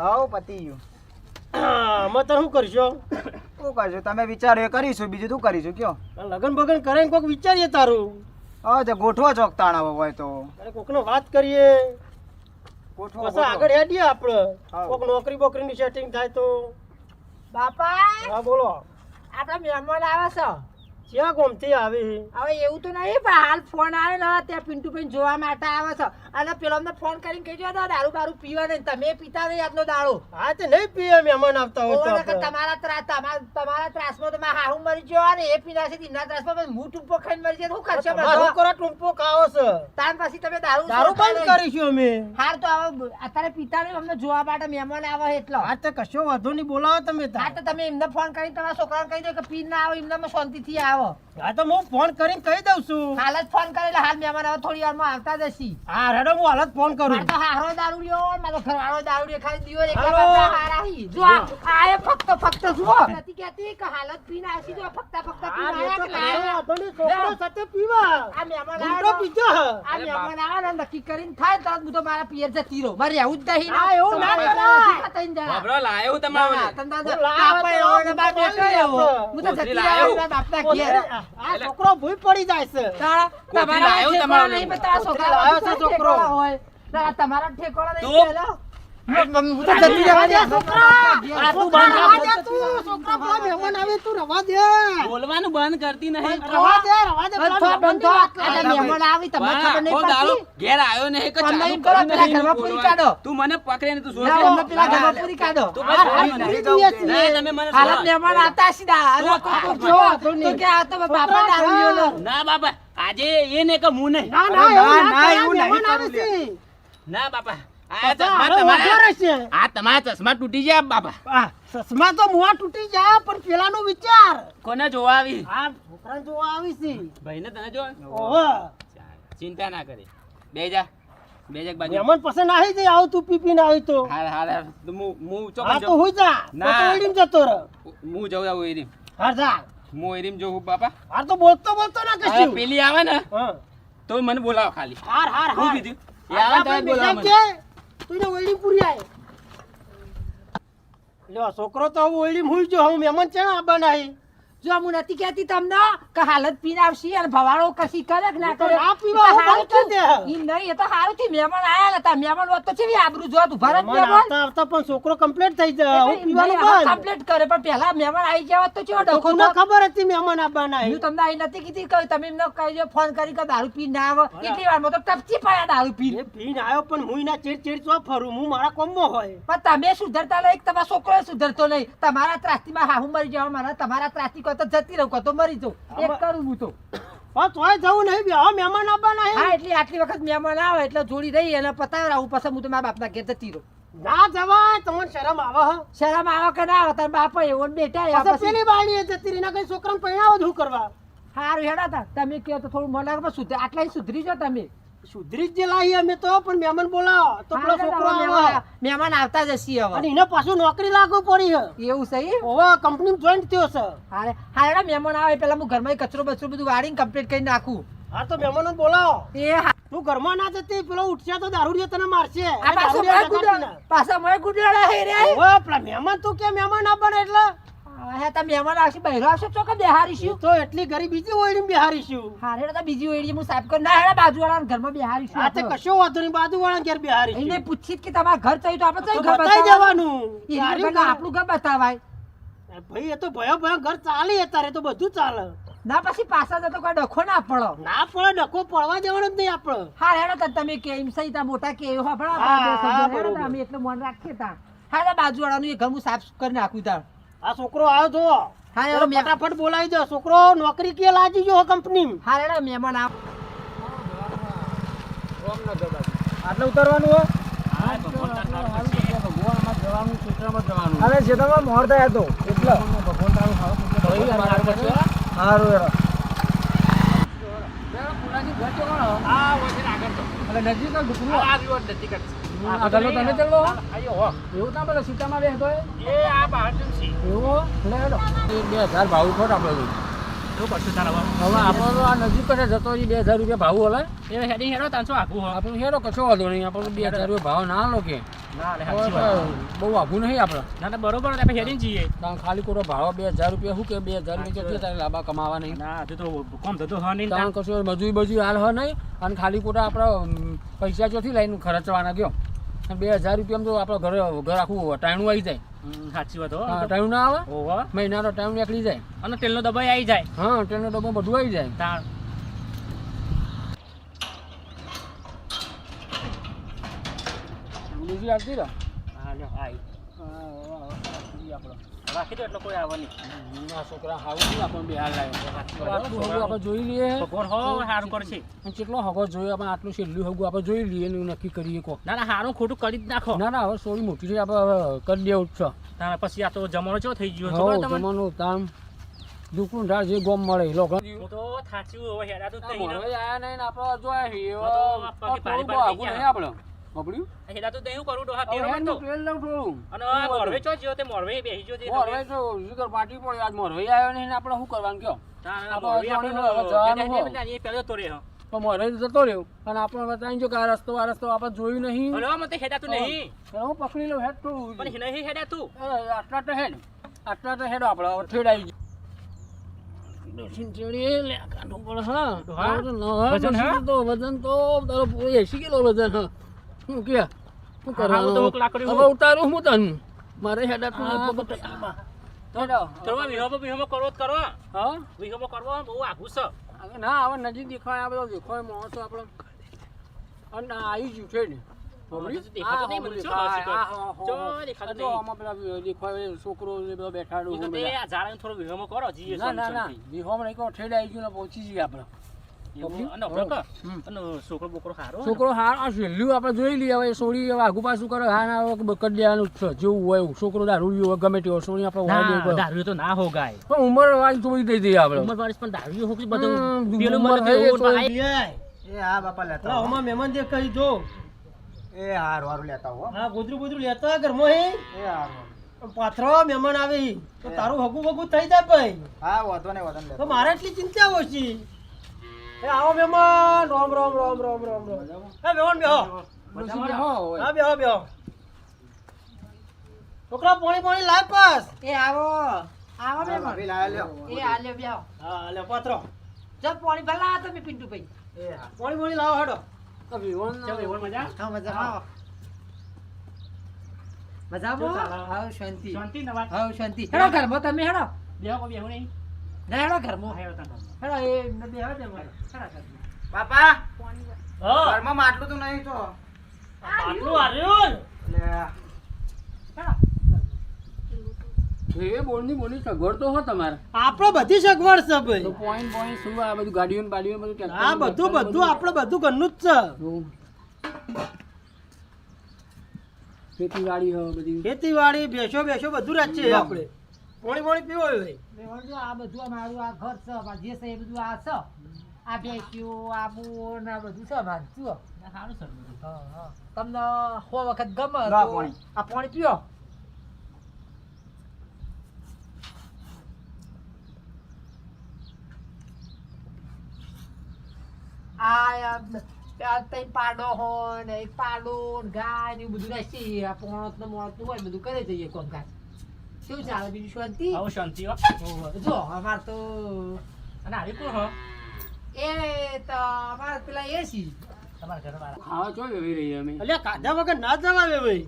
How પતી ગયું. આમાં તો શું કરશો? શું કરશું તમે વિચારો એ કરીશું, બીજું શું કરીશું કયો? લગન બગન કરે કોક વિચારીએ તારું. હા તો ગોઠવો ચોકતાણા હોય તો. અરે કોકને વાત કરીએ ગોઠવો પછી આગળ હેડીએ આપણે. હા. કોક નોકરી બોકરીની સેટિંગ થાય તો. બાપા હા બોલો. આપડા મહેમાન આવે છે. ક્યાં ગોમથી આવી? હવે એવું તો નહીં પણ હાલ ફોન આવેલો ત્યાં પિન્ટુભાઈ જોવા માટે આવે છે અને પેલો અમને ફોન કરીને કહી દો દારૂ બારૂ પીવા નહીં, તમે પીતા નહીં આજનો દારૂ. હા તે નહીં પીએ મહેમાન આવતા હોય તો ઓવે નકર આપણે. તમારા ત્રાસમાં તો મારા હાહુ મરી ગયો અને એ પીના છે દીના ત્રાસમાં પછી હું ટૂંપો ખાઈને મરી જાય શું કરશે તમારો બધો? છોકરો ટૂંપો ખાવો છે. તાર પછી તમે દારૂ દારૂ છોડતા બંધ નહીં. કરીશું અમે. હાર તો હવે અત્યારે પીતા નહીં, અમને જોવા માટે મહેમાન આવે એટલો. હા તે કશો વાંધો નહીં, બોલાવો તમે હા તાર. તો તમે એમને ફોન કરીને તમારા છોકરાને કહી દો કે પી ના આવો, એમને શાંતિથી આવો. હા તો હું ફોન કરીને કહી દઉં છું. હાલ જ ફોન કરેલો, હાલ મહેમાન હવે થોડી વારમાં આવતા જ હશી. હા રેડો હું હાલત ફોન કરું. મારે તો હારો દારૂ લ્યો, મારો ઘરવાળો દારૂ લ્યો, ખાલી દિયો એકલા હાલો. બાપડા હારા હી. જો આ એ ફક્ત જુઓ. નથી કહેતી કે હાલત પીને આવશી, જો ફક્ત હા, પીને એ તો આવ્યા કે કશો ના વાંધો નહીં, છોકરો સાથે પીવા. આ મહેમાન ગુંડો આવે પીજો. આ મહેમાન આવે ને નક્કી કરીને થાય તો હું તો મારા પિયર જતી રહું. મારે આવું જ નહીં. હા, એવું ના તમારે કરાય. એકલા થઈને જરા. બાબરો લાયો તમારે ના, તને તો લાવે બાપા તો એવો ને બાપ બોલી એકલો એવો. આપે. હું તો જતી લાયો. રહું મારા બાપના ઘેર. આ છોકરો ભૂઈ પડી જાય છે. તમારા લાયો ઠેકોણા તમારો નહીં, લઈને. પણ તારા કોથળી છોકરા લાયો છે બધું છોકરો. ઠેકોણા હોય. ના, તમારા ઠેકોણા નહીં તું? પેલા. હું તો જતી રહેવા દે, છોકરા. આ તું બંધ રવા દે તું. છોકરા પેલા મહેમાન આવે તું રવા દે. બોલવાનું બંધ કરતી નહીં. રવા દે પેલા બંધો, મહેમાન બંધો. ની વાત આ કરે. મહેમાન આવી, તમને ખબર નહીં આખો દાડો પડતી? ઘેર આવ્યો નહીં કે ફોન ચાલુ નહીં કરો, કર્યું પેલા નહીં ઘરમાં બોલવાનું. પૂરી કાઢો. તું મને પકડે ને તું ના, સોચ. અમને પેલા ઘરમાં પૂરી કાઢો. તું આ બસ હાથ બોલવાનું. પકડી દઈએ છીએ. ના, તમે મને હાલત સોચ. મહેમાન આવતા હશે દા. અને કોક જો, તો કે આ તો બાપા દારૂ લ્યો. ના બાપા આજે એ ને કે હું નહીં. ના અરે ના ના, એવું ના, ના એવું કરાય. નહીં મહેમાન આવે છે. ના બાપા આ તો ચશ્મા હારો તમારા વધારે છે. આ તમારા ચશ્મા તૂટી જાય બાપા. આ ચશ્મા તો મુઆ તૂટી જાય પણ પેલાનો વિચાર કોને જોવા આવી? આ છોકરાને જોવા આવી છે. ભાઈને તને જો. ઓહો. ચિંતા ના કરે. બે જા એક બાજુ. મહેમાન પસંદ આવી જાય આવ તું પીપીને આવી તો. હાલ હાલ હાલ. તો હું હા ચોકન તો જાઉં. હુઈ જા. ના. તો એડીમ જતો રહે. હું જાઉં એરીમ. હા જા. હું એરીમ જોઉં બાપા. હાર તો બોલતો ના હવે કશું. પેલી આવે ને હા. તો મને બોલાવો ખાલી. હાર હાર હું હાર. કીધું? એ આવે ને તો જ બોલાવો મને. તું એને ઓયડી પૂરી આય. લ્યો છોકરો તો હવે ઓયડી હુઈ જો હું મહેમાન છે ને આ બનાવી. જો હું નથી કહેતી તમને કે હાલત પીને આવશી અને ભવાડો કશી કરે કે ના તો કરે. ના પીવા એ તો હું હારું બંધ કરી દે. થયું. ઈ નહીં, એ તો હારું થયું. મહેમાન આયા નતા. મહેમાન હોત તો ચેવી આબરૂ જોત. ઉભા રહે મહેમાન મહેમાન. આવતા આવતા પણ છોકરો કમ્પ્લીટ થઈ જાય હું પીવાનું નહીં, હવે બંધ. કમ્પ્લીટ કરે પણ પહેલા મહેમાન આવી ગયા હોત તો ચેવો તો ડખો કોને થાત. ખબર હતી મહેમાન આવવાના હું તમને અહીં નથી કીધી કે તમે એમને કહી દો ફોન કરી કે દારૂ પી ના આવે. એટલી વારમાં તો ટપચી પડ્યા દારૂ પી. એ પીને આવ્યો પણ હું એના ચેડ ચો ફરું હું મારા કોમમાં હોય. પણ તમે સુધરતા નહીં, તમારો છોકરો સુધરતો નહીં. તમારા ત્રાસતીમાં હાહુ મરી જાવ, મારા તમારા ત્રાસતી કહો તો જતી રહું, કહો તો મરી જાઉં. એક કરું હું તો. પણ તોય જવું નહીં બે હવે મહેમાન આવવાના હે. હા, એટલે આટલી વખત મહેમાન આવે એટલે જોડી રહી અને પતાવરાવું પછી હું તો મારા બાપના ઘેર જતી રહું. ના જવાય તમને શરમ આવે હે. શરમ આવે કે ના આવે, તારા બાપા એવો ને બેટા એવા પછી પછી. પેલી બાળીએ જતી રહી ના કઈ છોકરાને પરણાવો જ હું કરવા. હારું હેડા તા તમે કહો તો થોડું મને લાગે પણ સુધરી, આટલા સુધરી જાઓ તમે. સુધરી જ જે લાવી અમે તો પણ મહેમાન બોલાવો તો પેલો હા, છોકરો મહેમાન આવે. મહેમાન આવતા જ હશે અને હવે. એને પાછું નોકરી લાગુ પડી હે. એવું સહી. હવે કંપની જોઈન્ટ થયો છે. હારે હારેડા મહેમાન આવે પેલા હું ઘરમાં કચરો બચરો બધું વાળીને કમ્પ્લીટ કરી નાખું. હા તો મહેમાનો બોલાવો. એ હા. તું ઘરમાં ના જતી પેલો ઉઠશે તો દારૂડિયો તને મારશે. આ પાછો મોય ગુડાળા, પાછા મોય ગુડાળા હે રે. હવે પેલા મહેમાન તું કે મહેમાન આવવાના એટલે હે તા મહેમાન આવશે, બહેરો આવશે તો કે બેહારીશું. એ તો એટલી ગરીબ બીજી ઓયડી બિહારીશું. હારે તો બીજી ઓયડી હું સાફ કરી ના હેડા બાજુવાળાના ઘરમાં બેહારીશું. આ તે કશો વાંધો નહીં બાજુવાળા ઘેર બિહારીશું. એને પૂછી કે તમારા ઘર ચાહ્યું તો આપણે તો કઈ ઘર બતાઈ બતાવવાનું? જવાનું. એના તારી કરતા ઘર- આપણું ઘર બતાવાય. ભાઈ એ તો ભયો ભયો ઘર ચાલે અત્યારે તો બધું ચાલે. ના પછી પાછા જતો કોઈ ડખો ના પડો. ના પડે ડખો પડવા દેવાનો જ નહીં આપણે. હા હેડો તો તમે કે એમ સહી તા મોટા કે એવો હભળા હા, તા હા, હેડો તો બરોબર. અમે એટલું મન રાખીએ તા. હા તો બાજુવાળાનું એ ઘર હું સાફ કરી નાખું તા. આ છોકરો આવ્યો તો હા હેડો ફટાફટ બોલાવી દો. છોકરો નોકરી કે લાગી ગયો કંપની. હા હેડો મહેમાન આવ. આટલે ઉતરવાનું હો. હા, ભગવાન તારું પછી. અરે જેતામાં મોર થાય તો એટલે સારું એરો. આ વચ્ચે આગળ તો. એટલે નજીક જ દુકડું. આ રહ્યો જ નજીક જ. આ ગલ્લો તમે ચાલો આયો હો. એવું ના પેલા સીતામાં બેસતો હોય એ આ બહાર જ છે. એવું એટલે હેડો 2000 ભાવ ખોટ આપણે. શું કરશું તારા બાપ? હવે આપણો તો આ નજીક જ જતો રહી 2000 રૂપિયા ભાવ હલે એ હેડી હેડો તાન શું આઘું હો? આપણે હેડો કશો વાંધો નહીં આપણે 2000 રૂપિયા ભાવ ના લો કે ના લે હવે સાચી તો વાત. બહુ આઘું નહીં આપણે ના ના બરોબર આપણે હેડીને જઈએ. કારણ ખાલી કોરો ભાડો 2000 રૂપિયા શું કે 2000 રૂપિયા કેટલી તારે લાભા કમાવા નહીં ના તે તો કોમ થતો હ નહીં કારણ કશું મજૂરી બજૂરી હાલ હ નહીં અને ખાલી કોટા આપણે પૈસા ચોથી લઈને ખર્ચવાના ગયો અને 2000 રૂપિયામાં તો આપણે ઘર આખું ટાણું આવી જાય સાચી વાત હો. હા ટાણું ના આવે ઓહો મહિનાનો ટાઈમ નીકળી જાય અને તેલનો દબાઈ આવી જાય હા ટ્રેનનો ડબ્બો બધું આવી જાય તાણ બીજી આવતી રહે હા લ્યો આઈ આપણે રાખી દો એટલે કોઈ આવે નહીં. ના છોકરા હાવું નહીં આપણને બિહાર લાવ્યો સાચી વાત આટલું હો. હગું આપણે જોઈ લઈએ ભગવાન હો સારું કરશે. અને કેટલો હગો જોયો આપણે આટલું છેલ્લું હગું આપણે જોઈ લઈએ ને એવું નક્કી કરીએ કો ના ના સારું ખોટું કરી જ નાખો. ના ના હવે સોરી મોટી છે આપણે હવે કરી દેવું જ છે તારે પછી આ તો જમાનો ચો થઈ ગયો હો છે તમને. જમાનું તામ દુકડું ઢાળ જે ગોમ મળે એ લોકો હું તો થાચ્યું હવે હેડાતું જ નહીં ને. આયા નહીં ને આપણે જોયા તો આ પગે ભારી થોડું ભારી આઘું થઈ નહીં ગયા. આપણે પકડ્યું હેડાતું જ નહીં હું કરું તો હા હવે તેરો હેડ તો. નું ટ્રેન લઉં થોડું અને આ મોરવે ચો જ્યો તે મોરવે બેસી જ્યો તે મોરવે તો જીગર પાટી પડી આજ મોરવે આવ્યો નહીં ને આપણે શું કરવાનું કયો તારે આપણે મોરવે જાણીને આપણે હવે જવાનું બે- બે- હો. બે- એ પહેલો તો રે હો. તો મોરવે જતો રહ્યો અને આપણે બતાવી જો કે આ રસ્તો આપણે જોયું નહીં અરે મને હેડાતું નહીં એટલે હું પકડી લઉં હેડ થોડું પણ નહીં હેડાતું. આટલા તો હેડ આપણે હવે ઠેડાઈ જાય ડોસીન ચડી લે કાઢવું પડે હા હા? હવે તો ન હોય વજન હા? પછી તો વજન તો તારો પૂરો 80 કિલો વજન હા શું કે શું હા, કરવાનું હું તો એક લાકડી હવે ઉતારું હું તને મારે હેડાતું થોડો વિહોમો કરવો જ કરો. હા વિહોમો કરવો બહુ આઘું છે. હવે ના હવે નજીક દેખાય આ બધો દેખાય માણસો આપણે અને આ આવી ગયું છે ને દેખાતો નહીં મને, ચો હસી ચો દેખાતો નહીં. આમાં પેલા દેખાય છોકરો ને બધો બેઠાડું ઈ તો તે આ ઝાડાને થોડો વિહોમો કરો જીએ ના ના ના શાંતિ. વિહોમ નહીં કહો ઠેડ આવી ગયું ને પહોંચી જઈએ આપણે એવું? અને હમણાં કહો. અને છોકરો બોકરો સારો ને? છોકરો હાર આ છેલ્લું આપણે જોઈ લઈએ હવે સોળી હવે આગુ પાછું કરે હા ના હવે કરી દેવાનું જ છે જેવું હોય એવું છોકરો દારૂ હોય ગમે તે હોય સોળી આપણે વાળી ના, દેવું પડે. દારૂ તો ના હો ગાય. પણ ઉંમર વાળી થોડી દઈ દઈએ આપણે ઉંમર વાળી પણ દારૂ હોકી બધું હમ, પેલું ઉંમર મને હોય કેવું તો- ભાઈ. એ હા બાપા લેતા આવો. મહેમાન જે કહી જો એ હારું હારું લેતા હો હા ગોદરું બોદરું લેતા ઘરમાં હે એ હારું પાથરો મહેમાન આવે ઈ. તો તારું હગું વગું થઈ જાય ભાઈ હા વધો ને વધો ને તો લેતા મારે એટલી ચિંતા ઓછી એ આવો મહેમાન રામ રામ રામ રામ રામ રામ એ મહેમાન બેહો ડોશી બેહો હોય. હા બેહો બેહો છોકરા પાણી લાય પાસ એ આવો આવો બે ભાભી લાયા લ્યો એ આલ્યો બેહો હા લે પાથરો જો પાણી ભલા તમે પિન્ટુભાઈ એ હા પાણી લાવો હેડો તો વિહોણ ચાલ, એવો મજા? હા મજામાં મજામાં હાવ શાંતિ શાંતિ ને વાત? હાવ શાંતિ હેડો ઘરમાં તમે હેડો બેહો કોઈ બેહો નહીં? ના હેડો ઘરમાં હેડો તાન. હેડો એ ન બેહો તે મારે હેડો ઘરમાં. બાપા હા ઘરમાં માટલું તો નહીં તો આટલું હાર્યું લે હેડો એ બોલની સગવડ તો હો તમારે આપણો બધી સગવડ છે તો ભાઈ પોઈન્ટ શું આ બધું ગાડીઓ ને બાડીઓ ને બધું tractor આ ને બધું tractor ને બધું આપણે બધું ઘરનું જ છે બધું. ખેતીવાડી હો બધી ખેતીવાડી ભેંસો બધું રાખીએ આપણે પાણી પીવો હોય ભાઈ બેહો જો આ બધું અમારું આ ઘર છે આ જે છે એ બધું આ છે આ બેસ્યું આ બોન આ બધું છે અમારું જુઓ સારું છે બધું. હા હા તમને સો વખત ગમે લો આ તો પાણી. આ પાણી પીઓ આ તઈ પાડો હોય ને એક પાડો ને ગાય ને એવું બધું રાખી આ પોણત ને મોણત હોય બધું કરે જઈએ કોમકાજ કેવું ચાલે બીજું શાંતિ આવો શાંતિ હો. જો અમાર તો અને આવી કોણ હો? એ તો અમાર પેલા એ છે તમારા ઘરવાળા. ખાવા ચો વેવી રહી અમે અલ્યા કાઢા વગર ના જવાય ભાઈ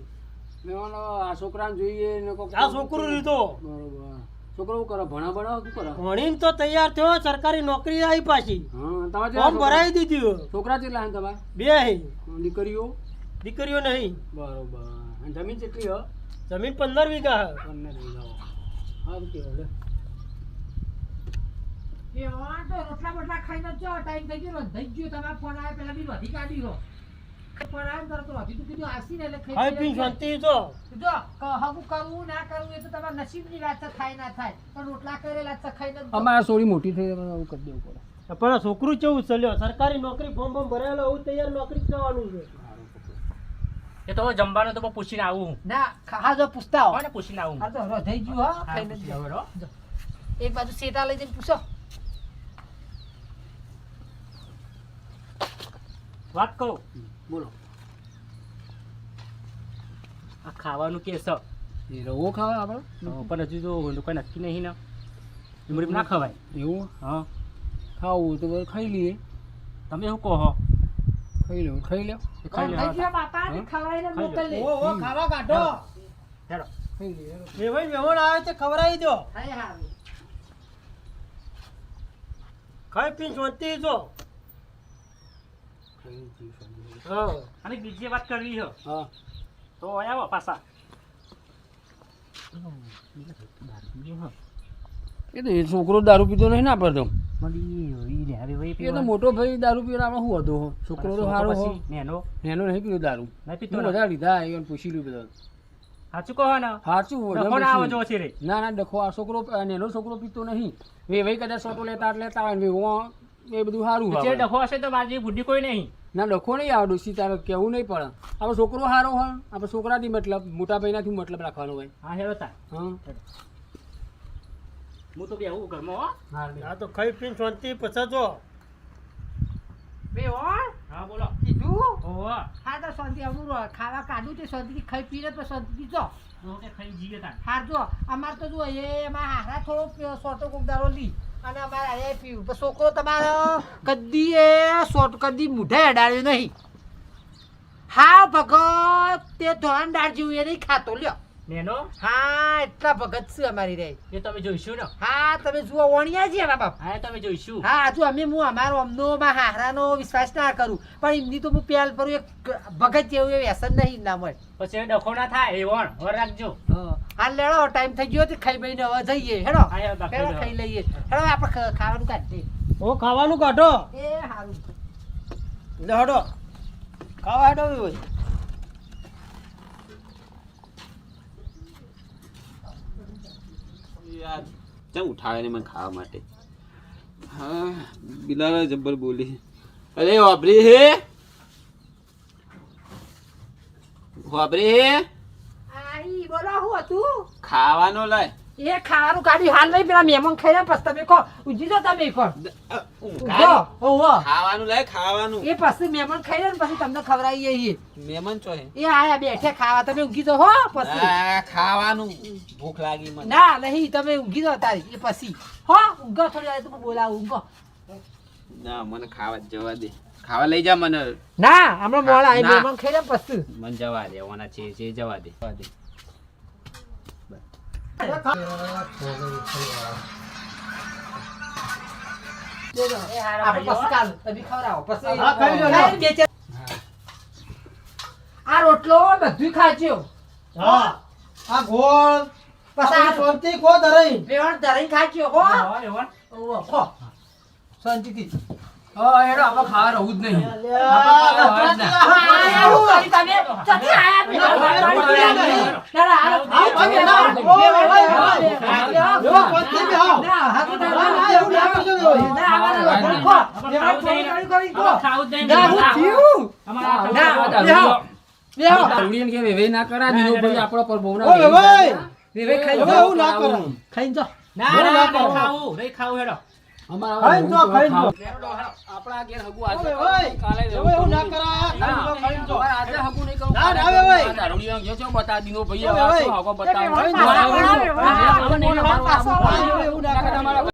મેવાનો આ છોકરાને જોઈએ ને કોક આ છોકરો લીધો બરોબર છોકરો શું કરે ભણા ભણા શું કરે ભણીને તો તૈયાર થયો સરકારી નોકરી આવી પાછી હા તમારે ફોર્મ ભરાઈ દીધું છોકરા કેટલા હે તમારે બે હે દીકરીઓ દીકરીઓ નહીં બરોબર અને જમીન કેટલી હો જમીન 15 વીઘા હે 15 વીઘા સારું કહેવાય લે એ વાંધો રોટલા બોટલા ખાઈને જો ટાઈમ થઈ ગયો થઈ ગયો તમારા ફોન આવે પેલા બી વધી કાઢી રો ફોન આવે તરત વધી તું કીધું આસી ને એટલે ખાઈ પી શાંતિ તો જો હગું કરવું ના કરવું એ તો તમારા નસીબની વાત છે થાય ના થાય પણ રોટલા કરેલા છે ખાઈને જ જો. અમારે સોરી મોટી થઈ એટલે આવું કરી દેવું પડે પણ આ છોકરું કેવું ચલ્યો સરકારી નોકરી ફોર્મ ભરાયેલો એવું તૈયાર નોકરી જવાનું છે એ તો હવે જમવાનું તો બહુ પૂછીને આવું. ના હા જો પૂછતા હો કોને પૂછીને આવું? હા તો થઈ ગયું હા હા, ખાઈને જ પૂછી જાઓ. આવો રો. એક બાજુ સેટા લઈ જઈને પૂછો વાત કહું બોલો આ ખાવાનું કે છે એ રવો ખાવા આપણે પણ હજુ તો કોઈ નક્કી નહીં ને એમડી ના ખવાય એવું હા ખાવું તો બધું ખાઈ લઈએ તમે શું કહો ખાઈ લો ખાઈ લો એ ખાઈ થઈ લેવા ગયો બાપા ને ખવડાવીને મોકલી ઓ ખાવા કાઢો હેડો ખાઈ લઈએ એ ભાઈ મહેમાન આવે છે ખવડાવી દો હાય હારું. ખાઈ પી શાંતિ જો હા અને બીજી વાત કરવી છે હા તો આવો પાછા એ તો એ છોકરો દારૂ પીતો નહીં ના પડતો મળી એ તો મોટો ભાઈ દારૂ પીવાનો આપણે શું હતો છોકરો તો સારો હો નેનો નેનો નહીં પીતો દારૂ નહીં પીતો હું ને? બધા લીધા એને પૂછી લીધું બધા સાચું કહો ને સાચું ડખો ના આવો જો છે રે ના ના ડખો આ છોકરો નેનો છોકરો પીતો નહીં વેવાઈ કદાચ સોટો લેતા હોય ને વેવો એ બધું સારું જે આવે ડખો હશે તો મારી બુદ્ધિ કોઈ નહીં ના ડખો નહીં આવે ડોસી તારે કેવું નહીં પડે આપણે છોકરો સારો હોય આપણે છોકરાથી મતલબ મોટા ભાઈનાથી મતલબ રાખવાનો હોય હા હેડો તા હા હું તો બેહું ઘરમાં હો આ તો ખાઈ પી શાંતિ પછી જો બે ઓર હા બોલો કીધું ઓહો હા તો શાંતિ અમુક ખાવા કાઢું તે શાંતિથી ખાઈ પીને તો શાંતિથી જો હું કે ખાઈ જઈએ તા હાર જો અમારે તો જો એ એમાં હારા થોડો સોટો કોક દારો લી અને અમારે અહીંયા પીવું પણ છોકરો તમારો કદી એ સોટ કદી મૂઢે અડાડ્યો નહીં હા ભગત તે ધોરણ દાળ જેવું એ નહીં ખાતો લ્યો નેનો હા એટલા ભગત છે અમારી રે એ તમે જોઈશું ને હા તમે જુઓ વણ્યા છે એના બાપ હા તમે જોઈશું હા હજુ અમે હું અમારો અમનો માં હારાનો વિશ્વાસ ના કરું પણ એમની તો હું પહેલ પર એક ભગત જેવું એ વ્યસન નહીં ના મળે પછી એ ડખો ના થાય એ વણ વર રાખજો હા લેડો ટાઈમ થઈ ગયો તે ખાઈ બઈને હવે જઈએ હેડો હા, યાર, બાકી હેડો હેડો. ખાઈ લઈએ હેડો આપણે ખાવાનું કાઢીએ ઓ ખાવાનું કાઢો એ સારું લે હડો ખાવા હડો ભાઈ યાર ચમ ઉઠાવે ને મને ખાવા માટે હા બિલાલ જબ્બર બોલી અરે વાપરી હે વાપરી હે આઈ બોલો હું હતું ખાવાનો લાય એ ખાવાનું કાઢ્યું હાલ નહીં પેલા મહેમાન ખાઈને પછી તમે કહો ઉજી જો તમે કહો ઉભો ઓહો ખાવાનું લાય ખાવાનું એ પછી મહેમાન ખાઈને ને પછી તમને ખવડાવીએ છીએ મહેમાન છો હે એ આયા બેઠે ખાવા તમે ઊંઘી દો હો પછી આ ખાવાનું ભૂખ લાગી મને ના નહીં તમે ઊંઘી દો તારી એ પછી હો ઊંઘો થોડી વાર તમે બોલાવું ઊંઘો ના મને ખાવા જ જવા દે ખાવા લઈ જા મને ના હમણાં મોડા આવી ના. મહેમાન ખાઈને પછી મને જવા દે ઓના છે જવા દે જવા દે આપણે પછી કાલ તમે ખવડાવો પછી હા, ખાઈ લો, લો. ખાઈને બેચે. આ રોટલો બધું ખાજો હા આ ગોળ પછી આ શાંતિ કો ધરાઈ બેવણ ધરીને ખાજો હો હા એ વણ ઓહો, હો શાંતિથી હા હેડો આપણે ખાવા રહું જ નહીં આયા હું કરી તમે ચથી આયા બે ના ના હાલો આવો, ભાગે, ના, ઓય, ઓય, ઓય. એવો કોણથી બી આવો. ના હાથું ના ના, ના, એવું ના કરજો, એવું. ના આવા ખો બેવણ કરી ખો ખાવું જ નહીં ના હું થયું અમારા ના ખાવું બેહો દારૂડિયાને કે વેવાઈ ના કરા દીધો ભાઈ આપણો પર બહુ ના ઓય, ભાઈ વેવે ખાઈ હવે જાઓ એવું ના કરો. ખાઈ જાઓ ના ના નહીં ખાવું નહીં ખાવું હેડો ખાઈ જો, ખાઈ જો. આપણા ઘેર હગું આજે ઓય, ઓય. કાલે હવે એવું ના કરાય. ખાઈ જો, ખાઈ જો. હવે આજે હગું નહીં કરું ના, ના, હવે ભાઈ. દારૂડિયાને કહે છે, બતા દીધો ભાઈ ઓય, હવે આ ઓય. શું હગો બતાવો? એ હવે વેવાઈ.